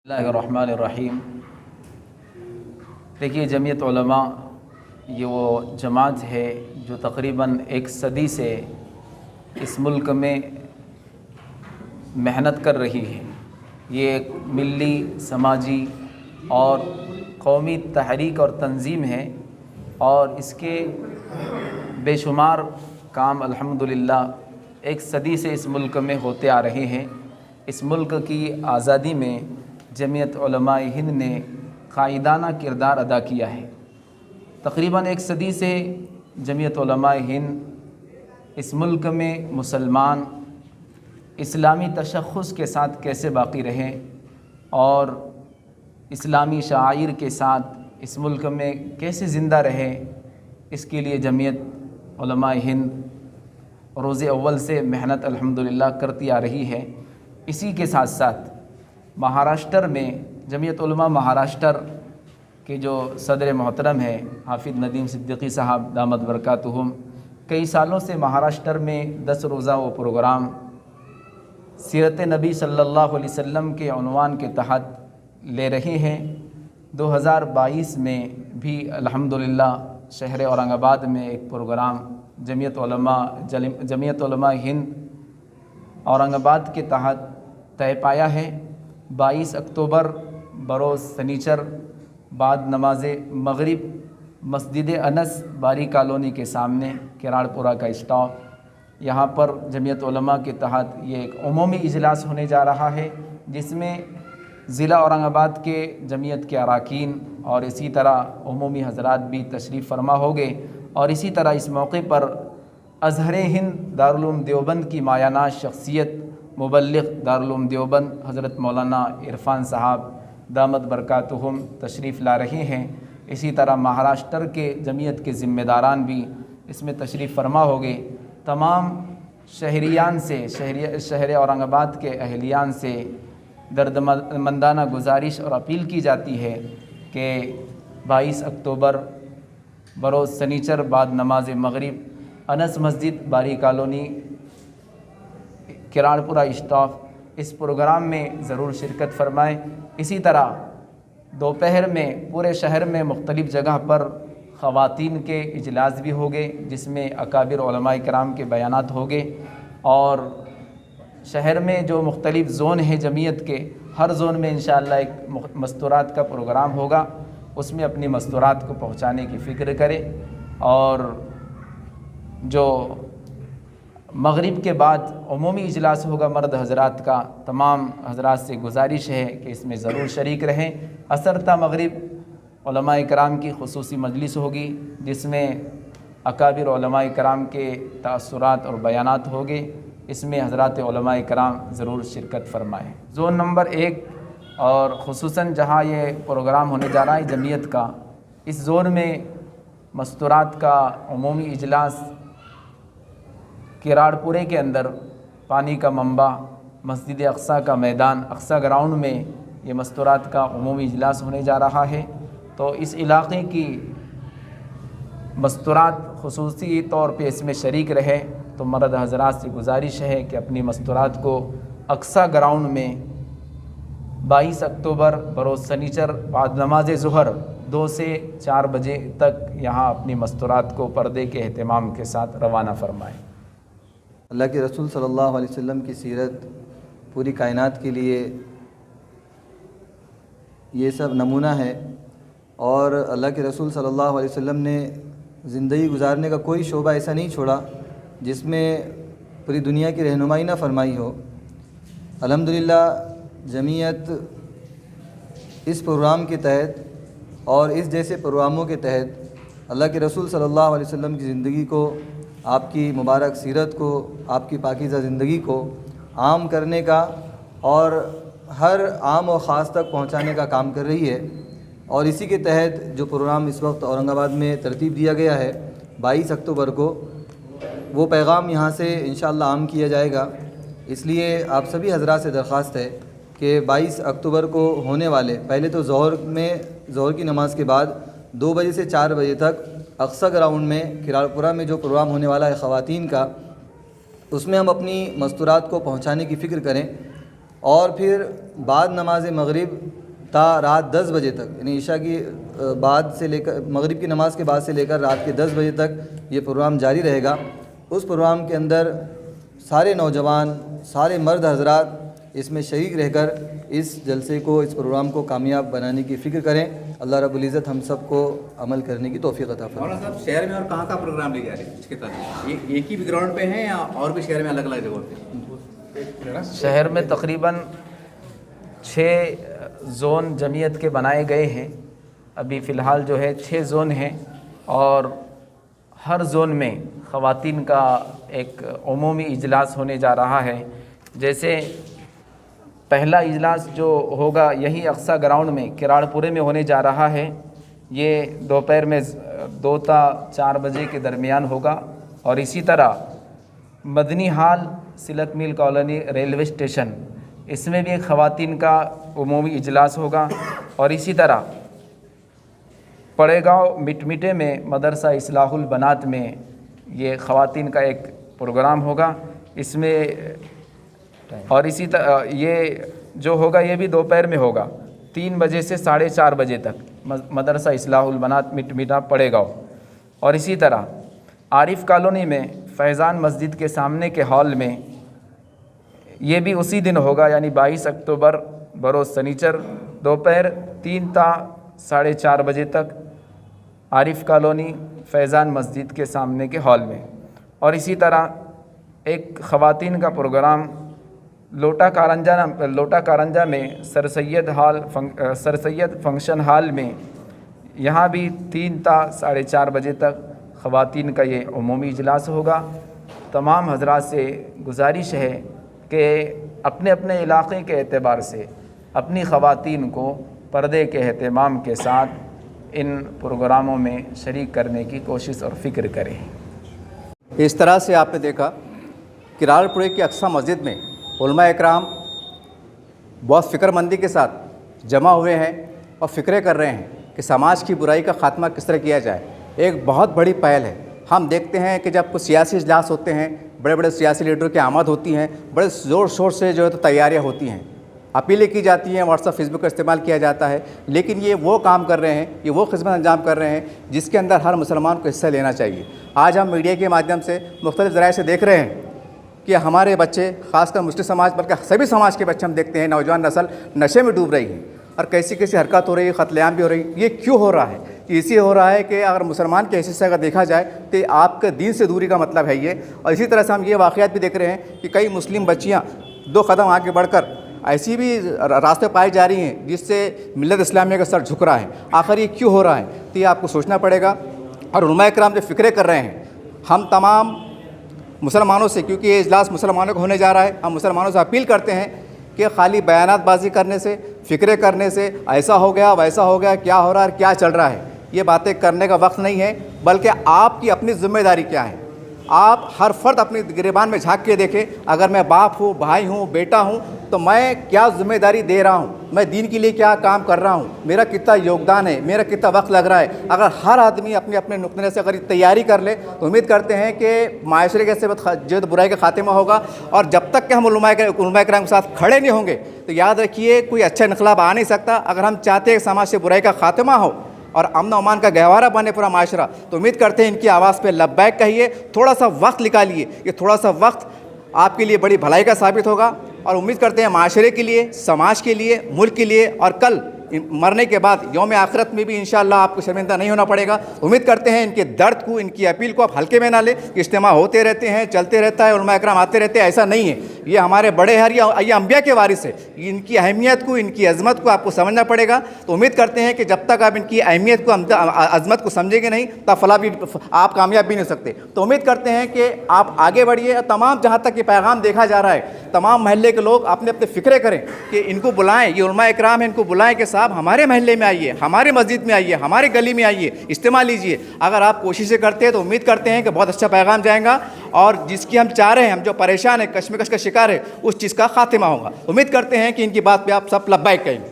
اللہ الرحمن الرحیم۔ دیکھیے، جمعیت علماء یہ وہ جماعت ہے جو تقریباً ایک صدی سے اس ملک میں محنت کر رہی ہے۔ یہ ایک ملی، سماجی اور قومی تحریک اور تنظیم ہے، اور اس کے بے شمار کام الحمدللہ ایک صدی سے اس ملک میں ہوتے آ رہے ہیں۔ اس ملک کی آزادی میں جمعیت علماء ہند نے قائدانہ کردار ادا کیا ہے۔ تقریباً ایک صدی سے جمعیت علماء ہند اس ملک میں مسلمان اسلامی تشخص کے ساتھ کیسے باقی رہیں اور اسلامی شعائر کے ساتھ اس ملک میں کیسے زندہ رہے، اس کے لیے جمعیت علماء ہند روز اول سے محنت الحمدللہ کرتی آ رہی ہے۔ اسی کے ساتھ ساتھ مہاراشٹر میں جمعیت علماء مہاراشٹر کے جو صدر محترم ہیں حافظ ندیم صدیقی صاحب دامت برکاتہم، کئی سالوں سے مہاراشٹر میں 10 روزہ وہ پروگرام سیرت نبی صلی اللہ علیہ وسلم کے عنوان کے تحت لے رہے ہیں۔ 2022 میں بھی الحمدللہ شہر اورنگ آباد میں ایک پروگرام جمعیت علماء ہند اورنگ آباد کے تحت طے پایا ہے۔ 22 اکتوبر بروز سنیچر بعد نماز مغرب مسجد انس باری کالونی کے سامنے کراڑ پورہ کا اسٹاپ، یہاں پر جمعیت علماء کے تحت یہ ایک عمومی اجلاس ہونے جا رہا ہے، جس میں ضلع اورنگ آباد کے جمعیت کے اراکین اور اسی طرح عمومی حضرات بھی تشریف فرما ہوگے، اور اسی طرح اس موقع پر ازہر ہند دارالعلوم دیوبند کی مایہ ناز شخصیت مبلغ دارالعلوم دیوبند حضرت مولانا عرفان صاحب دامت برکاتہم تشریف لا رہے ہیں۔ اسی طرح مہاراشٹر کے جمعیت کے ذمہ داران بھی اس میں تشریف فرما ہوگے۔ تمام شہریان سے شہر اورنگ آباد کے اہلیان سے دردمندانہ گزارش اور اپیل کی جاتی ہے کہ 22 اکتوبر بروز سنیچر بعد نماز مغرب انس مسجد باری کالونی کراڑ پورہ اسٹاف اس پروگرام میں ضرور شرکت فرمائیں۔ اسی طرح دوپہر میں پورے شہر میں مختلف جگہ پر خواتین کے اجلاس بھی ہوگے، جس میں اکابر علماء کرام کے بیانات ہوگے، اور شہر میں جو مختلف زون ہیں جمعیت کے، ہر زون میں انشاءاللہ ایک مستورات کا پروگرام ہوگا، اس میں اپنی مستورات کو پہنچانے کی فکر کرے۔ اور جو مغرب کے بعد عمومی اجلاس ہوگا مرد حضرات کا، تمام حضرات سے گزارش ہے کہ اس میں ضرور شریک رہیں۔ عصر تا مغرب علماء کرام کی خصوصی مجلس ہوگی، جس میں اکابر علماء کرام کے تاثرات اور بیانات ہوگے، اس میں حضرات علماء کرام ضرور شرکت فرمائیں۔ زون نمبر 1 اور خصوصاً جہاں یہ پروگرام ہونے جا رہا ہے جمعیت کا، اس زون میں مستورات کا عمومی اجلاس کراڑ پورے کے اندر پانی کا منبع مسجد اقصیٰ کا میدان اقصیٰ گراؤنڈ میں یہ مستورات کا عمومی اجلاس ہونے جا رہا ہے۔ تو اس علاقے کی مستورات خصوصی طور پہ اس میں شریک رہے، تو مرد حضرات سے گزارش ہے کہ اپنی مستورات کو اقصیٰ گراؤنڈ میں 22 اکتوبر بروز سنیچر بعد نماز ظہر 2 سے 4 بجے تک یہاں اپنی مستورات کو پردے کے اہتمام کے ساتھ روانہ فرمائیں۔ اللہ کے رسول صلی اللہ علیہ وسلم کی سیرت پوری کائنات کے لیے یہ سب نمونہ ہے، اور اللہ کے رسول صلی اللہ علیہ وسلم نے زندگی گزارنے کا کوئی شعبہ ایسا نہیں چھوڑا جس میں پوری دنیا کی رہنمائی نہ فرمائی ہو۔ الحمدللہ جمعیت اس پروگرام کے تحت اور اس جیسے پروگراموں کے تحت اللہ کے رسول صلی اللہ علیہ وسلم کی زندگی کو، آپ کی مبارک سیرت کو، آپ کی پاکیزہ زندگی کو عام کرنے کا اور ہر عام و خاص تک پہنچانے کا کام کر رہی ہے۔ اور اسی کے تحت جو پروگرام اس وقت اورنگ آباد میں ترتیب دیا گیا ہے 22 اکتوبر کو، وہ پیغام یہاں سے انشاءاللہ عام کیا جائے گا۔ اس لیے آپ سبھی حضرات سے درخواست ہے کہ 22 اکتوبر کو ہونے والے، پہلے تو ظہر کی نماز کے بعد 2 بجے سے 4 بجے تک اقصیٰ گراؤنڈ میں کراڑ پورہ میں جو پروگرام ہونے والا ہے خواتین کا، اس میں ہم اپنی مستورات کو پہنچانے کی فکر کریں، اور پھر بعد نماز مغرب تا رات 10 بجے تک، یعنی عشاء کی بعد سے لے کر مغرب کی نماز کے بعد سے لے کر رات کے 10 بجے تک یہ پروگرام جاری رہے گا۔ اس پروگرام کے اندر سارے نوجوان، سارے مرد حضرات اس میں شریک رہ کر اس جلسے کو، اس پروگرام کو کامیاب بنانے کی فکر کریں۔ اللہ رب العزت ہم سب کو عمل کرنے کی توفیق عطا فرمائے۔ مولانا صاحب، شہر میں اور کہاں کا پروگرام لے جا رہے ہیں اس کے تحت؟ یہ ایک ہی گراؤنڈ پہ ہیں یا اور بھی شہر میں الگ الگ جگہوں پہ؟ شہر میں تقریباً 6 زون جمعیت کے بنائے گئے ہیں۔ ابھی فی الحال جو ہے 6 زون ہیں، اور ہر زون میں خواتین کا ایک عمومی اجلاس ہونے جا رہا ہے۔ جیسے پہلا اجلاس جو ہوگا یہی اقصی گراؤنڈ میں کراڑ پورے میں ہونے جا رہا ہے، یہ دوپہر میں 2 تا 4 بجے کے درمیان ہوگا، اور اسی طرح مدنی ہال، سلک میل کالونی، ریلوے اسٹیشن، اس میں بھی ایک خواتین کا عمومی اجلاس ہوگا، اور اسی طرح پڑے گاؤں مٹمٹے میں مدرسہ اصلاح البنات میں یہ خواتین کا ایک پروگرام ہوگا۔ اس میں اور اسی طرح یہ جو ہوگا یہ بھی دوپہر میں ہوگا، 3 بجے سے 4:30 بجے تک مدرسہ اصلاح البنات مٹمٹا پڑے گاؤں۔ اور اسی طرح عارف کالونی میں فیضان مسجد کے سامنے کے ہال میں یہ بھی اسی دن ہوگا، یعنی 22 اکتوبر بروز سنیچر دوپہر 3 تا 4:30 بجے تک عارف کالونی فیضان مسجد کے سامنے کے ہال میں۔ اور اسی طرح ایک خواتین کا پروگرام لوٹا کارنجا میں سر سید فنکشن ہال میں، یہاں بھی 3 تا 4:30 بجے تک خواتین کا یہ عمومی اجلاس ہوگا۔ تمام حضرات سے گزارش ہے کہ اپنے اپنے علاقے کے اعتبار سے اپنی خواتین کو پردے کے اہتمام کے ساتھ ان پروگراموں میں شریک کرنے کی کوشش اور فکر کریں۔ اس طرح سے آپ نے دیکھا کراڑ پورے کی اقصی مسجد میں علماء اکرام بہت فکر مندی کے ساتھ جمع ہوئے ہیں اور فکریں کر رہے ہیں کہ سماج کی برائی کا خاتمہ کس طرح کیا جائے۔ ایک بہت بڑی پہل ہے۔ ہم دیکھتے ہیں کہ جب کچھ سیاسی اجلاس ہوتے ہیں، بڑے بڑے سیاسی لیڈروں کی آمد ہوتی ہیں، بڑے زور شور سے جو ہے تو تیاریاں ہوتی ہیں، اپیلیں کی جاتی ہیں، واٹس ایپ فیس بک کا استعمال کیا جاتا ہے، لیکن یہ وہ کام کر رہے ہیں، یہ وہ خدمت انجام کر رہے ہیں جس کے اندر ہر مسلمان کو حصہ لینا چاہیے۔ آج ہم میڈیا کے مادھیم سے مختلف ذرائع سے دیکھ رہے ہیں کہ ہمارے بچے، خاص کر مسلم سماج بلکہ سبھی سماج کے بچے ہم دیکھتے ہیں، نوجوان نسل نشے میں ڈوب رہی ہے اور کیسی کیسی حرکات ہو رہی ہے، قتل عام بھی ہو رہی ہے۔ یہ کیوں ہو رہا ہے؟ اس لیے ہو رہا ہے کہ اگر مسلمان کے حیثیت سے اگر دیکھا جائے تو آپ کے دین سے دوری کا مطلب ہے یہ۔ اور اسی طرح سے ہم یہ واقعات بھی دیکھ رہے ہیں کہ کئی مسلم بچیاں 2 قدم آگے بڑھ کر ایسی بھی راستے پائی جا رہی ہیں جس سے ملت اسلامیہ کا سر جھک رہا ہے۔ آخر یہ کیوں ہو رہا ہے؟ تو یہ آپ کو سوچنا پڑے گا۔ اور علماء کرام جو فکریں کر رہے ہیں، ہم تمام مسلمانوں سے، کیونکہ یہ اجلاس مسلمانوں کو ہونے جا رہا ہے، ہم مسلمانوں سے اپیل کرتے ہیں کہ خالی بیانات بازی کرنے سے، فکریں کرنے سے، ایسا ہو گیا ویسا ہو گیا، کیا ہو رہا ہے اور کیا چل رہا ہے، یہ باتیں کرنے کا وقت نہیں ہے، بلکہ آپ کی اپنی ذمہ داری کیا ہے۔ آپ ہر فرد اپنی گریبان میں جھانک کے دیکھیں، اگر میں باپ ہوں، بھائی ہوں، بیٹا ہوں، تو میں کیا ذمہ داری دے رہا ہوں، میں دین کے لیے کیا کام کر رہا ہوں، میرا کتنا یوگدان ہے، میرا کتنا وقت لگ رہا ہے۔ اگر ہر آدمی اپنے اپنے نقطے سے اگر تیاری کر لے تو امید کرتے ہیں کہ معاشرے کے جو برائی کا خاتمہ ہوگا۔ اور جب تک کہ ہم علماء کرام کے ساتھ کھڑے نہیں ہوں گے تو یاد رکھیے کوئی اچھا انقلاب آ نہیں سکتا۔ اگر ہم چاہتے ہیں کہ سماج سے برائی کا خاتمہ ہو اور امن و امان کا گہوارہ بنے پورا معاشرہ، تو امید کرتے ہیں ان کی آواز پہ لبیک کہیے، تھوڑا سا وقت نکالیے، یہ تھوڑا سا وقت آپ کے لیے بڑی بھلائی کا ثابت ہوگا۔ اور امید کرتے ہیں معاشرے کے لیے، سماج کے لیے، ملک کے لیے، اور کل مرنے کے بعد یوم آخرت میں بھی انشاءاللہ آپ کو شرمندہ نہیں ہونا پڑے گا۔ امید کرتے ہیں ان کے درد کو، ان کی اپیل کو آپ ہلکے میں نہ لیں۔ اجتماع ہوتے رہتے ہیں، چلتے رہتا ہے، علماء اکرام آتے رہتے ہیں، ایسا نہیں ہے۔ یہ ہمارے بڑے ہیں، یہ انبیاء کے وارث ہے، ان کی اہمیت کو، ان کی عظمت کو آپ کو سمجھنا پڑے گا۔ تو امید کرتے ہیں کہ جب تک آپ ان کی اہمیت کو، عظمت کو سمجھیں گے نہیں، تب فلاح بھی آپ کامیاب بھی نہیں ہو سکتے۔ تو امید کرتے ہیں کہ آپ آگے بڑھیے، اور تمام جہاں تک یہ پیغام دیکھا جا رہا ہے، تمام محلے کے لوگ اپنے اپنے فکریں کریں کہ ان کو بلائیں، یہ علماء اکرام ہیں، ان کو بلائیں کہ صاحب ہمارے محلے میں آئیے، ہمارے مسجد میں آئیے، ہمارے گلی میں آئیے، اجتماع لیجئے۔ اگر آپ کوششیں کرتے ہیں تو امید کرتے ہیں کہ بہت اچھا پیغام جائے گا، اور جس کی ہم چاہ رہے ہیں، ہم جو پریشان ہیں، کشمکش کا شکار ہے، اس چیز کا خاتمہ ہوگا۔ امید کرتے ہیں کہ ان کی بات پہ آپ سب لبیک کہیں گے۔